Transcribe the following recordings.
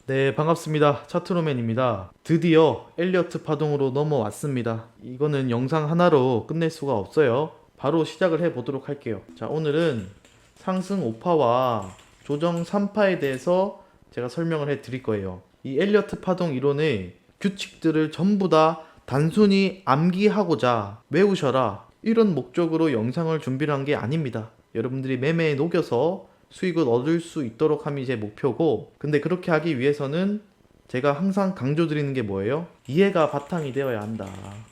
네, 반갑습니다. 차트로맨입니다. 드디어 엘리어트 파동으로 넘어왔습니다. 이거는 영상 하나로 끝낼 수가 없어요. 바로 시작을 해보도록 할게요. 자, 오늘은 상승 5파와 조정 3파에 대해서 제가 설명을 해드릴 거예요. 이 엘리어트 파동 이론의 규칙들을 전부 다 단순히 암기하고자 외우셔라, 이런 목적으로 영상을 준비를 한 게 아닙니다. 여러분들이 매매에 녹여서 수익을 얻을 수 있도록 함이 제 목표고, 근데 그렇게 하기 위해서는 제가 항상 강조드리는 게 뭐예요? 이해가 바탕이 되어야 한다.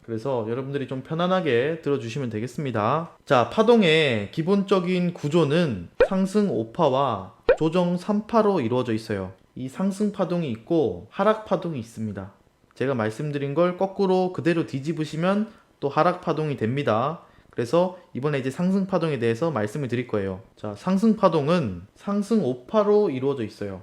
그래서 여러분들이 좀 편안하게 들어주시면 되겠습니다. 자, 파동의 기본적인 구조는 상승 5파와 조정 3파로 이루어져 있어요. 이 상승 파동이 있고 하락 파동이 있습니다. 제가 말씀드린 걸 거꾸로 그대로 뒤집으시면 또 하락 파동이 됩니다. 그래서 이번에 이제 상승 파동에 대해서 말씀을 드릴 거예요. 자, 상승 파동은 상승 5파로 이루어져 있어요.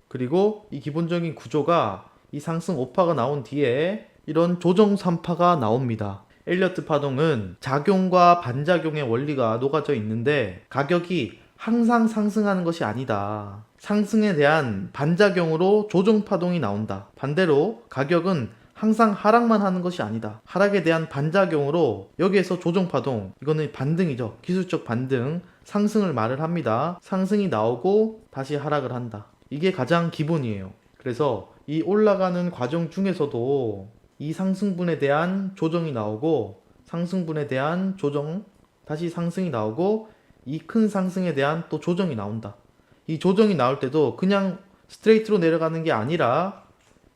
그리고 이 기본적인 구조가 이 상승 5파가 나온 뒤에 이런 조정 3파가 나옵니다. 엘리어트 파동은 작용과 반작용의 원리가 녹아져 있는데, 가격이 항상 상승하는 것이 아니다. 상승에 대한 반작용으로 조정 파동이 나온다. 반대로 가격은 항상 하락만 하는 것이 아니다. 하락에 대한 반작용으로 여기에서 조정파동, 이거는 반등이죠. 기술적 반등, 상승을 말을 합니다. 상승이 나오고 다시 하락을 한다. 이게 가장 기본이에요. 그래서 이 올라가는 과정 중에서도 이 상승분에 대한 조정이 나오고, 상승분에 대한 조정, 다시 상승이 나오고, 이 큰 상승에 대한 또 조정이 나온다. 이 조정이 나올 때도 그냥 스트레이트로 내려가는 게 아니라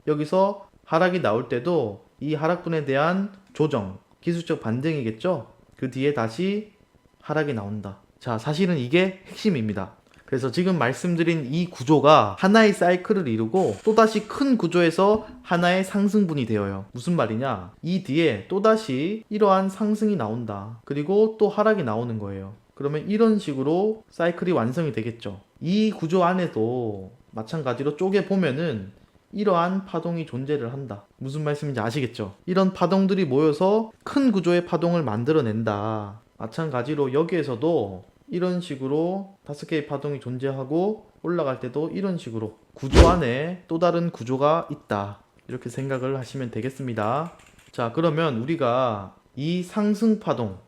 여기서 하락이 나올 때도 이 하락분에 대한 조정, 기술적 반등이겠죠? 그 뒤에 다시 하락이 나온다. 자, 사실은 이게 핵심입니다. 그래서 지금 말씀드린 이 구조가 하나의 사이클을 이루고 또다시 큰 구조에서 하나의 상승분이 되어요. 무슨 말이냐? 이 뒤에 또다시 이러한 상승이 나온다. 그리고 또 하락이 나오는 거예요. 그러면 이런 식으로 사이클이 완성이 되겠죠. 이 구조 안에도 마찬가지로 쪼개보면은 이러한 파동이 존재를 한다. 무슨 말씀인지 아시겠죠? 이런 파동들이 모여서 큰 구조의 파동을 만들어낸다. 마찬가지로 여기에서도 이런 식으로 5개의 파동이 존재하고, 올라갈 때도 이런 식으로 구조 안에 또 다른 구조가 있다. 이렇게 생각을 하시면 되겠습니다. 자, 그러면 우리가 이 상승 파동,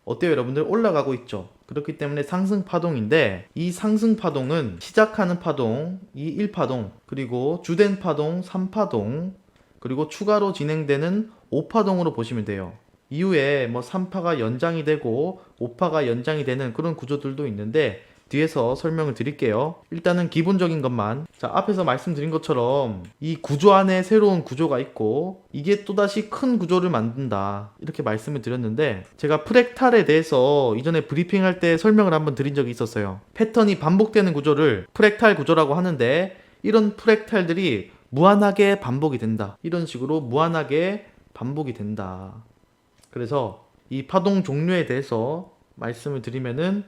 어때요 여러분들? 올라가고 있죠. 그렇기 때문에 상승 파동인데, 이 상승 파동은 시작하는 파동, 이 1파동, 그리고 주된 파동 3파동, 그리고 추가로 진행되는 5파동으로 보시면 돼요. 이후에 뭐 3파가 연장이 되고 5파가 연장이 되는 그런 구조들도 있는데 뒤에서 설명을 드릴게요. 일단은 기본적인 것만. 자, 앞에서 말씀드린 것처럼 이 구조 안에 새로운 구조가 있고, 이게 또다시 큰 구조를 만든다. 이렇게 말씀을 드렸는데, 제가 프랙탈에 대해서 이전에 브리핑할 때 설명을 한번 드린 적이 있었어요. 패턴이 반복되는 구조를 프랙탈 구조라고 하는데, 이런 프랙탈들이 무한하게 반복이 된다. 이런 식으로 무한하게 반복이 된다. 그래서 이 파동 종류에 대해서 말씀을 드리면은,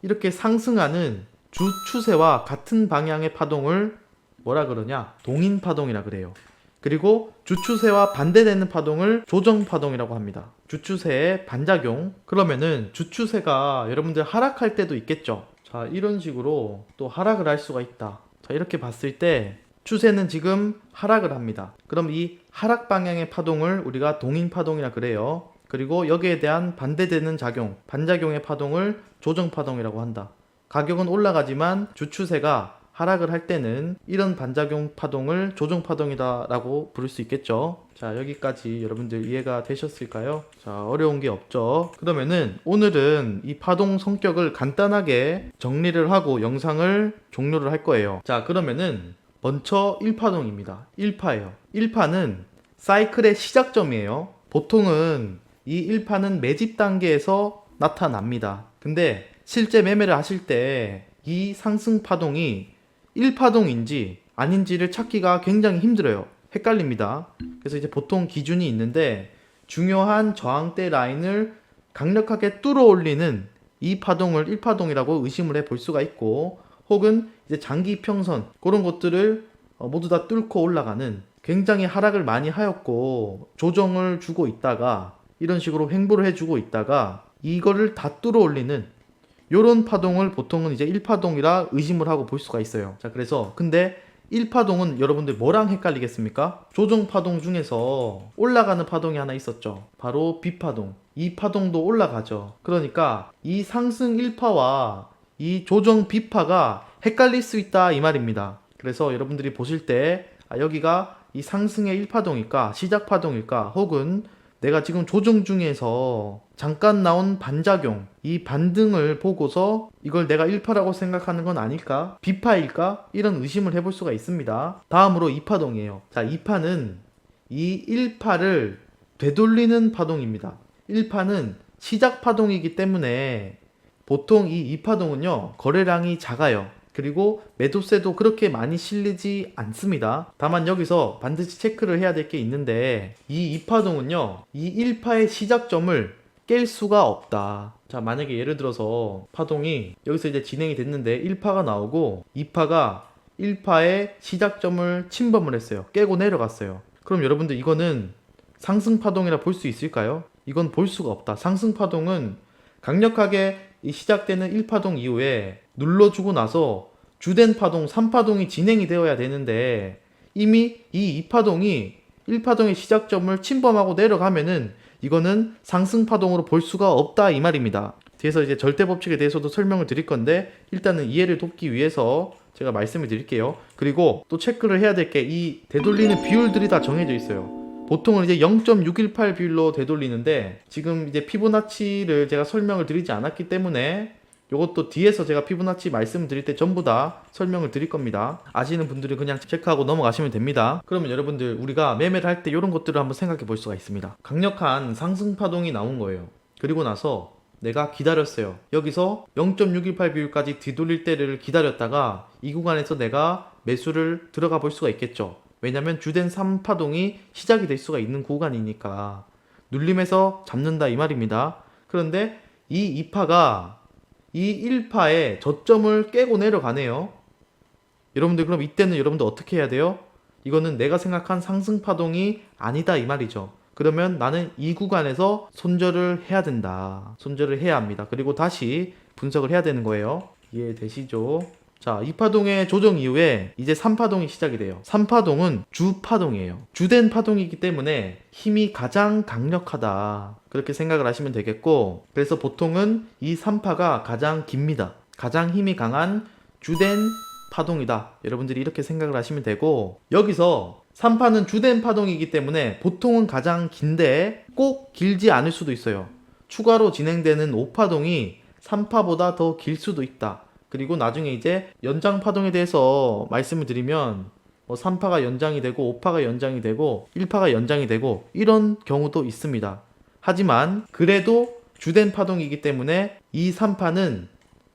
이렇게 상승하는 주 추세와 같은 방향의 파동을 뭐라 그러냐? 동인 파동이라 그래요. 그리고 주 추세와 반대되는 파동을 조정 파동이라고 합니다. 주 추세의 반작용. 그러면은 주 추세가 여러분들 하락할 때도 있겠죠. 자, 이런 식으로 또 하락을 할 수가 있다. 자, 이렇게 봤을 때 추세는 지금 하락을 합니다. 그럼 이 하락 방향의 파동을 우리가 동인 파동이라 그래요. 그리고 여기에 대한 반대되는 작용, 반작용의 파동을 조정파동이라고 한다. 가격은 올라가지만 주추세가 하락을 할 때는 이런 반작용 파동을 조정파동이다 라고 부를 수 있겠죠. 자, 여기까지 여러분들 이해가 되셨을까요? 자, 어려운 게 없죠. 그러면은 오늘은 이 파동 성격을 간단하게 정리를 하고 영상을 종료를 할 거예요. 자, 그러면은 먼저 1파동입니다. 1파예요. 1파는 사이클의 시작점이에요. 보통은 이 1파는 매집 단계에서 나타납니다. 근데 실제 매매를 하실 때 이 상승 파동이 1파동인지 아닌지를 찾기가 굉장히 힘들어요. 헷갈립니다. 그래서 이제 보통 기준이 있는데, 중요한 저항대 라인을 강력하게 뚫어 올리는 이 파동을 1파동이라고 의심을 해 볼 수가 있고, 혹은 이제 장기 평선, 그런 것들을 모두 다 뚫고 올라가는, 굉장히 하락을 많이 하였고 조정을 주고 있다가 이런 식으로 횡보를 해주고 있다가 이거를 다 뚫어 올리는 요런 파동을 보통은 이제 1파동이라 의심을 하고 볼 수가 있어요. 자, 그래서 근데 1파동은 여러분들 뭐랑 헷갈리겠습니까? 조정파동 중에서 올라가는 파동이 하나 있었죠. 바로 B파동. 이 파동도 올라가죠. 그러니까 이 상승 1파와 이 조정 B파가 헷갈릴 수 있다 이 말입니다. 그래서 여러분들이 보실 때 여기가 이 상승의 1파동일까 시작파동일까 혹은 내가 지금 조정 중에서 잠깐 나온 반작용, 이 반등을 보고서 이걸 내가 1파라고 생각하는 건 아닐까? B파일까? 이런 의심을 해볼 수가 있습니다. 다음으로 2파동이에요. 자, 2파는 이 1파를 되돌리는 파동입니다. 1파는 시작 파동이기 때문에 보통 이 2파동은요, 거래량이 작아요. 그리고 매도세도 그렇게 많이 실리지 않습니다. 다만 여기서 반드시 체크를 해야 될 게 있는데 이 2파동은요, 이 1파의 시작점을 깰 수가 없다. 자, 만약에 예를 들어서 파동이 여기서 이제 진행이 됐는데 1파가 나오고 2파가 1파의 시작점을 침범을 했어요. 깨고 내려갔어요. 그럼 여러분들 이거는 상승파동이라 볼 수 있을까요? 이건 볼 수가 없다. 상승파동은 강력하게 이 시작되는 1파동 이후에 눌러주고 나서 주된 파동 3파동이 진행이 되어야 되는데 이미 이 2파동이 1파동의 시작점을 침범하고 내려가면은 이거는 상승파동으로 볼 수가 없다 이 말입니다. 뒤에서 이제 절대법칙에 대해서도 설명을 드릴 건데 일단은 이해를 돕기 위해서 제가 말씀을 드릴게요. 그리고 또 체크를 해야 될 게 이 되돌리는 비율들이 다 정해져 있어요. 보통은 이제 0.618 비율로 되돌리는데 지금 이제 피보나치를 제가 설명을 드리지 않았기 때문에 요것도 뒤에서 제가 피보나치 말씀드릴 때 전부 다 설명을 드릴 겁니다. 아시는 분들은 그냥 체크하고 넘어가시면 됩니다. 그러면 여러분들 우리가 매매를 할 때 이런 것들을 한번 생각해 볼 수가 있습니다. 강력한 상승파동이 나온 거예요. 그리고 나서 내가 기다렸어요. 여기서 0.618 비율까지 뒤돌릴 때를 기다렸다가 이 구간에서 내가 매수를 들어가 볼 수가 있겠죠. 왜냐면 주된 3파동이 시작이 될 수가 있는 구간이니까 눌림에서 잡는다 이 말입니다. 그런데 이 2파가 이 1파의 저점을 깨고 내려가네요. 여러분들 그럼 이때는 여러분들 어떻게 해야 돼요? 이거는 내가 생각한 상승파동이 아니다 이 말이죠. 그러면 나는 이 구간에서 손절을 해야 된다. 손절을 해야 합니다. 그리고 다시 분석을 해야 되는 거예요. 이해되시죠? 자, 2파동의 조정 이후에 이제 3파동이 시작이 돼요. 3파동은 주파동이에요. 주된 파동이기 때문에 힘이 가장 강력하다. 그렇게 생각을 하시면 되겠고, 그래서 보통은 이 3파가 가장 깁니다. 가장 힘이 강한 주된 파동이다. 여러분들이 이렇게 생각을 하시면 되고, 여기서 3파는 주된 파동이기 때문에 보통은 가장 긴데 꼭 길지 않을 수도 있어요. 추가로 진행되는 5파동이 3파보다 더 길 수도 있다. 그리고 나중에 이제 연장 파동에 대해서 말씀을 드리면 3파가 연장이 되고 5파가 연장이 되고 1파가 연장이 되고 이런 경우도 있습니다. 하지만 그래도 주된 파동이기 때문에 이 3파는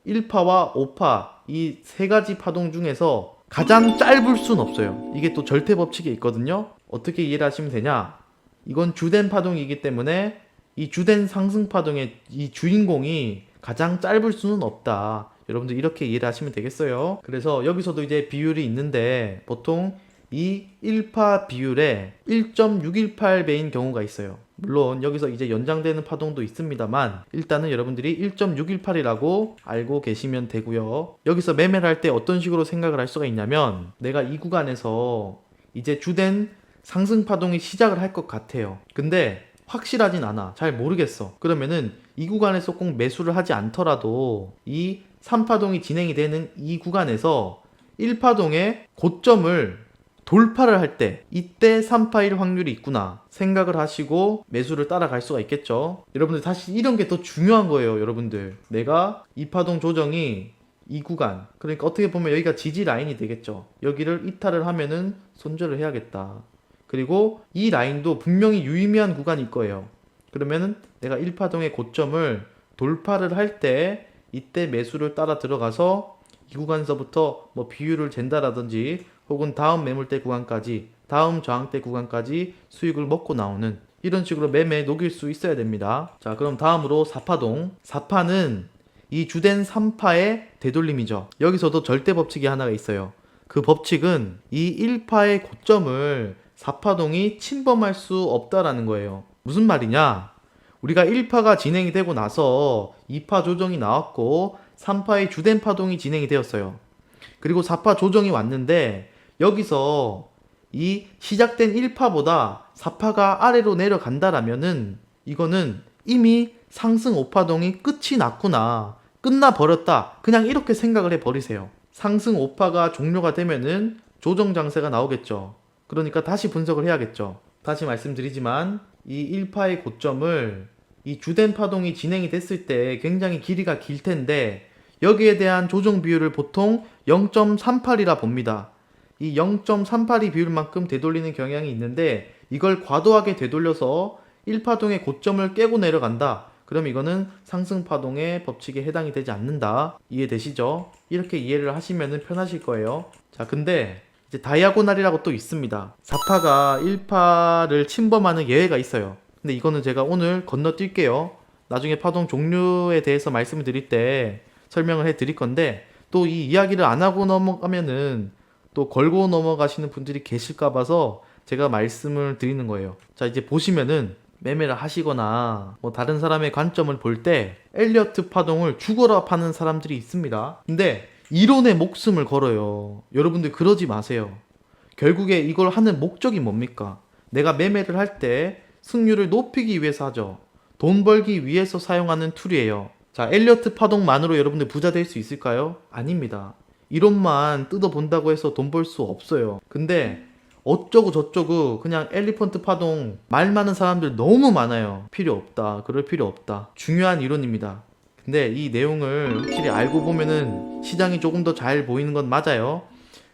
1파와 5파 이 세 가지 파동 중에서 가장 짧을 순 없어요. 이게 또 절대 법칙이 있거든요. 어떻게 이해를 하시면 되냐? 이건 주된 파동이기 때문에 이 주된 상승 파동의 이 주인공이 가장 짧을 수는 없다. 여러분들 이렇게 이해를 하시면 되겠어요. 그래서 여기서도 이제 비율이 있는데 보통 이 1파 비율에 1.618배인 경우가 있어요. 물론 여기서 이제 연장되는 파동도 있습니다만 일단은 여러분들이 1.618이라고 알고 계시면 되고요. 여기서 매매를 할 때 어떤 식으로 생각을 할 수가 있냐면 내가 이 구간에서 이제 주된 상승 파동이 시작을 할 것 같아요. 근데 확실하진 않아. 잘 모르겠어. 그러면은 이 구간에서 꼭 매수를 하지 않더라도 이 3파동이 진행이 되는 이 구간에서 1파동의 고점을 돌파를 할 때 이때 3파일 확률이 있구나 생각을 하시고 매수를 따라갈 수가 있겠죠. 여러분들 사실 이런 게 더 중요한 거예요. 여러분들 내가 2파동 조정이 이 구간 그러니까 어떻게 보면 여기가 지지 라인이 되겠죠. 여기를 이탈을 하면은 손절을 해야겠다. 그리고 이 라인도 분명히 유의미한 구간일 거예요. 그러면은 내가 1파동의 고점을 돌파를 할 때 이때 매수를 따라 들어가서 이 구간서부터 뭐 비율을 잰다라든지 혹은 다음 매물대 구간까지 다음 저항대 구간까지 수익을 먹고 나오는 이런 식으로 매매에 녹일 수 있어야 됩니다. 자, 그럼 다음으로 4파동. 4파는 이 주된 3파의 되돌림이죠. 여기서도 절대 법칙이 하나가 있어요. 그 법칙은 이 1파의 고점을 4파동이 침범할 수 없다라는 거예요. 무슨 말이냐? 우리가 1파가 진행이 되고 나서 2파 조정이 나왔고 3파의 주된 파동이 진행이 되었어요. 그리고 4파 조정이 왔는데 여기서 이 시작된 1파보다 4파가 아래로 내려간다라면은 이거는 이미 상승 5파동이 끝이 났구나, 끝나버렸다, 그냥 이렇게 생각을 해버리세요. 상승 5파가 종료가 되면은 조정 장세가 나오겠죠. 그러니까 다시 분석을 해야겠죠. 다시 말씀드리지만 이 1파의 고점을 이 주된 파동이 진행이 됐을 때 굉장히 길이가 길 텐데 여기에 대한 조정 비율을 보통 0.38이라 봅니다. 이 0.38이 비율만큼 되돌리는 경향이 있는데 이걸 과도하게 되돌려서 1파동의 고점을 깨고 내려간다. 그럼 이거는 상승파동의 법칙에 해당이 되지 않는다. 이해되시죠? 이렇게 이해를 하시면 편하실 거예요. 자, 근데 이제 다이아고날이라고 또 있습니다. 4파가 1파를 침범하는 예외가 있어요. 근데 이거는 제가 오늘 건너뛸게요. 나중에 파동 종류에 대해서 말씀을 드릴 때 설명을 해 드릴 건데, 또 이 이야기를 안 하고 넘어가면은 또 걸고 넘어가시는 분들이 계실까 봐서 제가 말씀을 드리는 거예요. 자, 이제 보시면은 매매를 하시거나 뭐 다른 사람의 관점을 볼 때 엘리어트 파동을 죽어라 파는 사람들이 있습니다. 근데 이론에 목숨을 걸어요. 여러분들 그러지 마세요. 결국에 이걸 하는 목적이 뭡니까? 내가 매매를 할 때 승률을 높이기 위해서 하죠. 돈 벌기 위해서 사용하는 툴이에요. 자, 엘리어트 파동만으로 여러분들 부자 될 수 있을까요? 아닙니다. 이론만 뜯어본다고 해서 돈 벌 수 없어요. 근데 어쩌고 저쩌고 그냥 엘리펀트 파동 말 많은 사람들 너무 많아요. 필요 없다. 그럴 필요 없다. 중요한 이론입니다. 근데 이 내용을 확실히 알고 보면은 시장이 조금 더 잘 보이는 건 맞아요.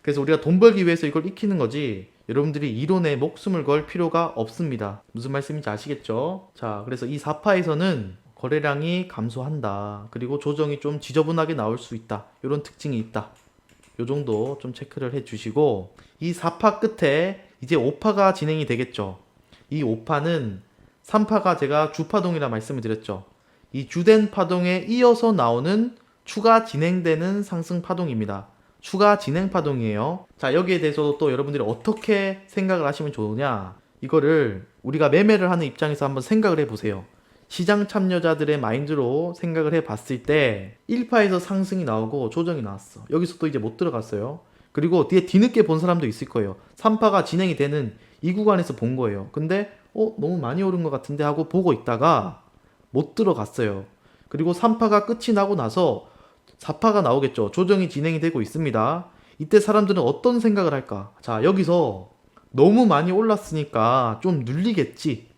그래서 우리가 돈 벌기 위해서 이걸 익히는 거지 여러분들이 이론에 목숨을 걸 필요가 없습니다. 무슨 말씀인지 아시겠죠? 자, 그래서 이 4파에서는 거래량이 감소한다. 그리고 조정이 좀 지저분하게 나올 수 있다. 이런 특징이 있다. 요 정도 좀 체크를 해 주시고, 이 4파 끝에 이제 5파가 진행이 되겠죠. 이 5파는 3파가 제가 주파동이라 말씀을 드렸죠. 이 주된 파동에 이어서 나오는 추가 진행되는 상승 파동입니다. 추가 진행 파동이에요. 자, 여기에 대해서도 또 여러분들이 어떻게 생각을 하시면 좋으냐, 이거를 우리가 매매를 하는 입장에서 한번 생각을 해 보세요. 시장 참여자들의 마인드로 생각을 해 봤을 때 1파에서 상승이 나오고 조정이 나왔어. 여기서 또 이제 못 들어갔어요. 그리고 뒤에 뒤늦게 본 사람도 있을 거예요. 3파가 진행이 되는 이 구간에서 본 거예요. 근데 너무 많이 오른 것 같은데 하고 보고 있다가 못 들어갔어요. 그리고 3파가 끝이 나고 나서 4파가 나오겠죠. 조정이 진행이 되고 있습니다. 이때 사람들은 어떤 생각을 할까? 자, 여기서 너무 많이 올랐으니까 좀 눌리겠지,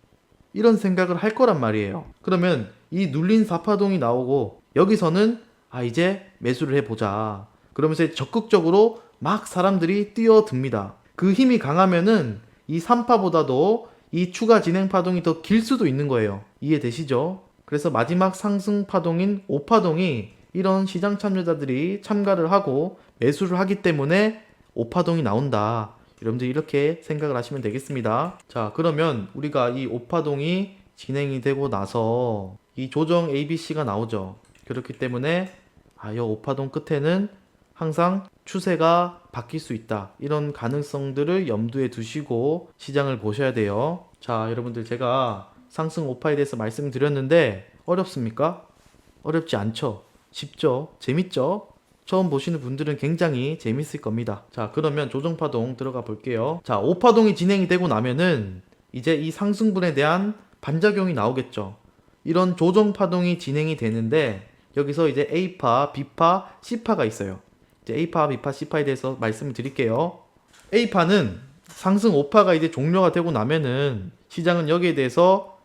이런 생각을 할 거란 말이에요. 그러면 이 눌린 4파동이 나오고 여기서는 이제 매수를 해보자. 그러면서 적극적으로 막 사람들이 뛰어듭니다. 그 힘이 강하면은 이 3파보다도 이 추가 진행 파동이 더 길 수도 있는 거예요. 이해되시죠? 그래서 마지막 상승 파동인 5파동이 이런 시장 참여자들이 참가를 하고 매수를 하기 때문에 5파동이 나온다. 여러분들 이렇게 생각을 하시면 되겠습니다. 자, 그러면 우리가 이 5파동이 진행이 되고 나서 이 조정 ABC가 나오죠. 그렇기 때문에 이 5파동 끝에는 항상 추세가 바뀔 수 있다. 이런 가능성들을 염두에 두시고 시장을 보셔야 돼요. 자, 여러분들 제가 상승 5파에 대해서 말씀드렸는데 어렵습니까? 어렵지 않죠? 쉽죠? 재밌죠? 처음 보시는 분들은 굉장히 재밌을 겁니다. 자, 그러면 조정파동 들어가 볼게요. 자, 5파동이 진행이 되고 나면은 이제 이 상승분에 대한 반작용이 나오겠죠. 이런 조정파동이 진행이 되는데 여기서 이제 A파, B파, C파가 있어요. 이제 A파, B파, C파에 대해서 말씀을 드릴게요. A파는 상승 5파가 이제 종료가 되고 나면은 시장은 여기에 대해서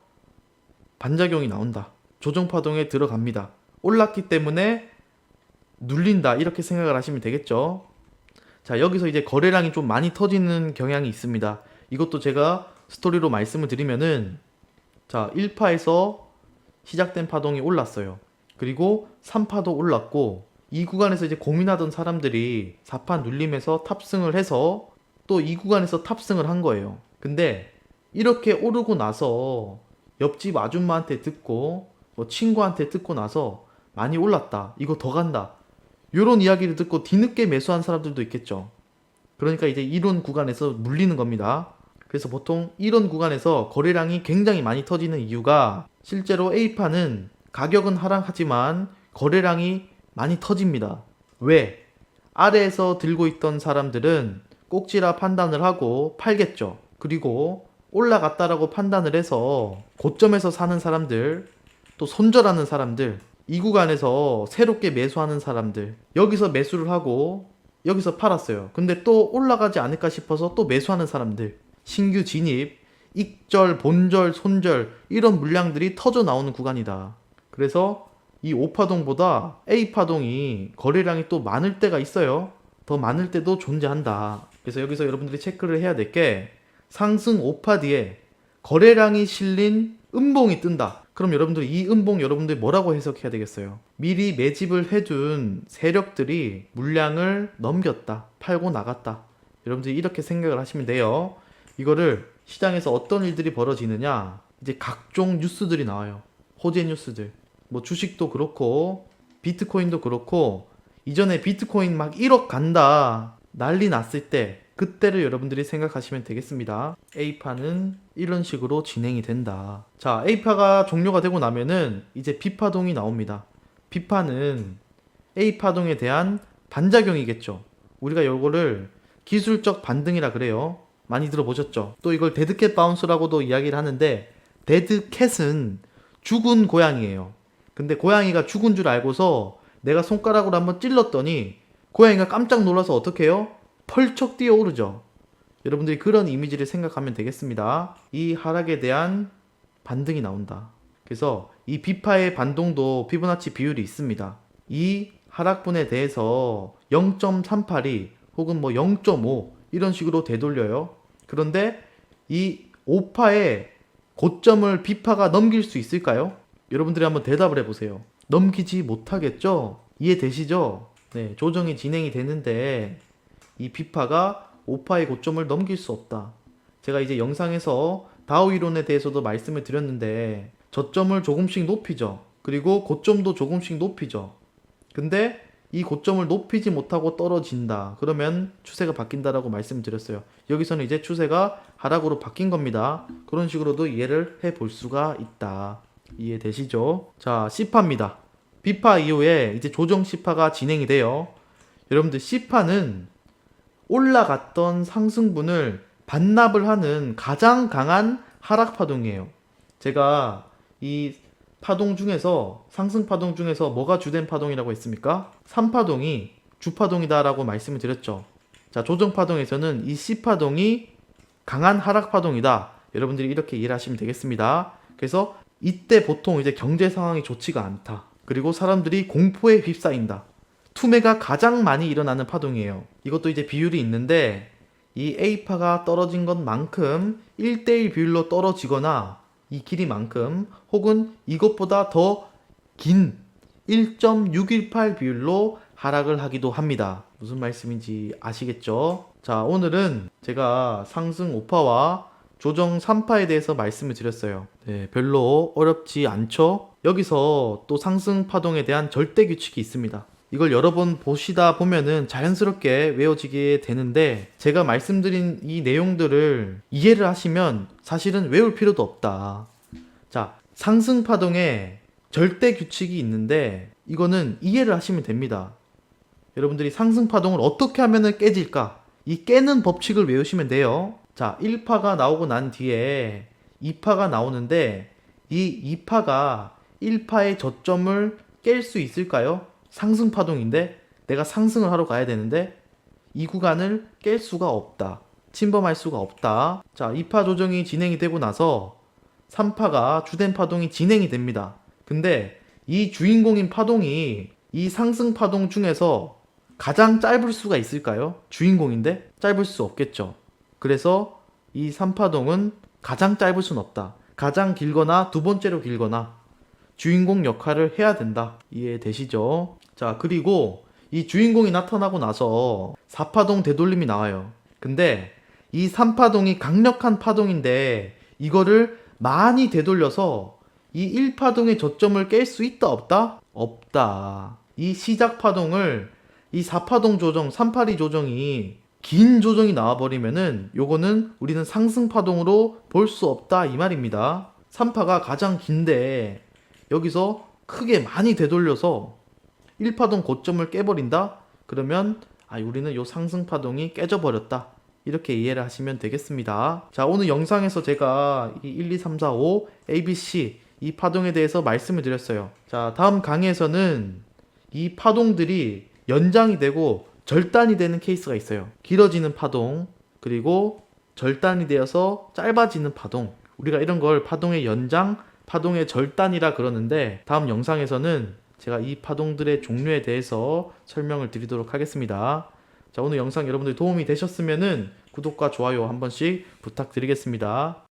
반작용이 나온다. 조정파동에 들어갑니다. 올랐기 때문에 눌린다, 이렇게 생각을 하시면 되겠죠. 자, 여기서 이제 거래량이 좀 많이 터지는 경향이 있습니다. 이것도 제가 스토리로 말씀을 드리면은, 자, 1파에서 시작된 파동이 올랐어요. 그리고 3파도 올랐고 이 구간에서 이제 고민하던 사람들이 4파 눌림에서 탑승을 해서 또 이 구간에서 탑승을 한 거예요. 근데 이렇게 오르고 나서 옆집 아줌마한테 듣고 뭐 친구한테 듣고 나서 많이 올랐다, 이거 더 간다, 요런 이야기를 듣고 뒤늦게 매수한 사람들도 있겠죠. 그러니까 이제 이런 구간에서 물리는 겁니다. 그래서 보통 이런 구간에서 거래량이 굉장히 많이 터지는 이유가 실제로 A파는 가격은 하락하지만 거래량이 많이 터집니다. 왜? 아래에서 들고 있던 사람들은 꼭지라 판단을 하고 팔겠죠. 그리고 올라갔다라고 판단을 해서 고점에서 사는 사람들, 또 손절하는 사람들, 이 구간에서 새롭게 매수하는 사람들, 여기서 매수를 하고 여기서 팔았어요. 근데 또 올라가지 않을까 싶어서 또 매수하는 사람들, 신규 진입, 익절, 본절, 손절 이런 물량들이 터져 나오는 구간이다. 그래서 이 O파동보다 A파동이 거래량이 또 많을 때가 있어요. 더 많을 때도 존재한다. 그래서 여기서 여러분들이 체크를 해야 될 게 상승 5파 뒤에 거래량이 실린 음봉이 뜬다. 그럼 여러분들 이 음봉 여러분들이 뭐라고 해석해야 되겠어요? 미리 매집을 해둔 세력들이 물량을 넘겼다. 팔고 나갔다. 여러분들이 이렇게 생각을 하시면 돼요. 이거를 시장에서 어떤 일들이 벌어지느냐, 이제 각종 뉴스들이 나와요. 호재 뉴스들. 뭐 주식도 그렇고 비트코인도 그렇고, 이전에 비트코인 막 1억 간다 난리 났을 때 그때를 여러분들이 생각하시면 되겠습니다. A파는 이런 식으로 진행이 된다. 자, A파가 종료가 되고 나면은 이제 B파동이 나옵니다. B파는 A파동에 대한 반작용이겠죠. 우리가 이거를 기술적 반등이라 그래요. 많이 들어보셨죠? 또 이걸 데드캣 바운스라고도 이야기를 하는데, 데드캣은 죽은 고양이에요. 근데 고양이가 죽은 줄 알고서 내가 손가락으로 한번 찔렀더니 고양이가 깜짝 놀라서 어떻게 해요? 펄쩍 뛰어오르죠. 여러분들이 그런 이미지를 생각하면 되겠습니다. 이 하락에 대한 반등이 나온다. 그래서 이 B파의 반동도 피보나치 비율이 있습니다. 이 하락분에 대해서 0.38이 혹은 뭐 0.5 이런 식으로 되돌려요. 그런데 이 5파의 고점을 B파가 넘길 수 있을까요? 여러분들이 한번 대답을 해보세요. 넘기지 못하겠죠? 이해되시죠? 네, 조정이 진행이 되는데 이 B파가 5파의 고점을 넘길 수 없다. 제가 이제 영상에서 다우 이론에 대해서도 말씀을 드렸는데, 저점을 조금씩 높이죠. 그리고 고점도 조금씩 높이죠. 근데 이 고점을 높이지 못하고 떨어진다. 그러면 추세가 바뀐다라고 말씀드렸어요. 여기서는 이제 추세가 하락으로 바뀐 겁니다. 그런 식으로도 이해를 해볼 수가 있다. 이해되시죠? 자, C파입니다. B파 이후에 이제 조정 C파가 진행이 돼요. 여러분들 C파는 올라갔던 상승분을 반납을 하는 가장 강한 하락 파동이에요. 제가 이 파동 중에서, 상승 파동 중에서 뭐가 주된 파동이라고 했습니까? 3파동이 주파동이다라고 말씀을 드렸죠. 자, 조정 파동에서는 이 C파동이 강한 하락 파동이다. 여러분들이 이렇게 이해를 하시면 되겠습니다. 그래서 이때 보통 이제 경제 상황이 좋지가 않다. 그리고 사람들이 공포에 휩싸인다. 투매가 가장 많이 일어나는 파동이에요. 이것도 이제 비율이 있는데, 이 A파가 떨어진 것만큼 1대1 비율로 떨어지거나 이 길이만큼 혹은 이것보다 더 긴 1.618 비율로 하락을 하기도 합니다. 무슨 말씀인지 아시겠죠? 자, 오늘은 제가 상승 5파와 조정 3파에 대해서 말씀을 드렸어요. 네, 별로 어렵지 않죠? 여기서 또 상승 파동에 대한 절대 규칙이 있습니다. 이걸 여러 번 보시다 보면은 자연스럽게 외워지게 되는데, 제가 말씀드린 이 내용들을 이해를 하시면 사실은 외울 필요도 없다. 자, 상승 파동에 절대 규칙이 있는데 이거는 이해를 하시면 됩니다. 여러분들이 상승 파동을 어떻게 하면 깨질까? 이 깨는 법칙을 외우시면 돼요. 자, 1파가 나오고 난 뒤에 2파가 나오는데, 이 2파가 1파의 저점을 깰 수 있을까요? 상승 파동인데 내가 상승을 하러 가야 되는데 이 구간을 깰 수가 없다. 침범할 수가 없다. 자, 2파 조정이 진행이 되고 나서 3파가 주된 파동이 진행이 됩니다. 근데 이 주인공인 파동이 이 상승 파동 중에서 가장 짧을 수가 있을까요? 주인공인데 짧을 수 없겠죠. 그래서 이 3파동은 가장 짧을 순 없다. 가장 길거나 두 번째로 길거나 주인공 역할을 해야 된다. 이해되시죠? 자, 그리고 이 주인공이 나타나고 나서 4파동 되돌림이 나와요. 근데 이 3파동이 강력한 파동인데 이거를 많이 되돌려서 이 1파동의 저점을 깰 수 있다 없다? 없다. 이 시작 파동을 이 4파동 조정, 382 조정이 긴 조정이 나와버리면은 요거는 우리는 상승 파동으로 볼 수 없다 이 말입니다. 3파가 가장 긴데 여기서 크게 많이 되돌려서 1파동 고점을 깨버린다? 그러면 우리는 요 상승 파동이 깨져버렸다 이렇게 이해를 하시면 되겠습니다. 자, 오늘 영상에서 제가 이 1, 2, 3, 4, 5, ABC 이 파동에 대해서 말씀을 드렸어요. 자, 다음 강의에서는 이 파동들이 연장이 되고 절단이 되는 케이스가 있어요. 길어지는 파동, 그리고 절단이 되어서 짧아지는 파동. 우리가 이런 걸 파동의 연장, 파동의 절단이라 그러는데 다음 영상에서는 제가 이 파동들의 종류에 대해서 설명을 드리도록 하겠습니다. 자, 오늘 영상 여러분들 도움이 되셨으면은 구독과 좋아요 한 번씩 부탁드리겠습니다.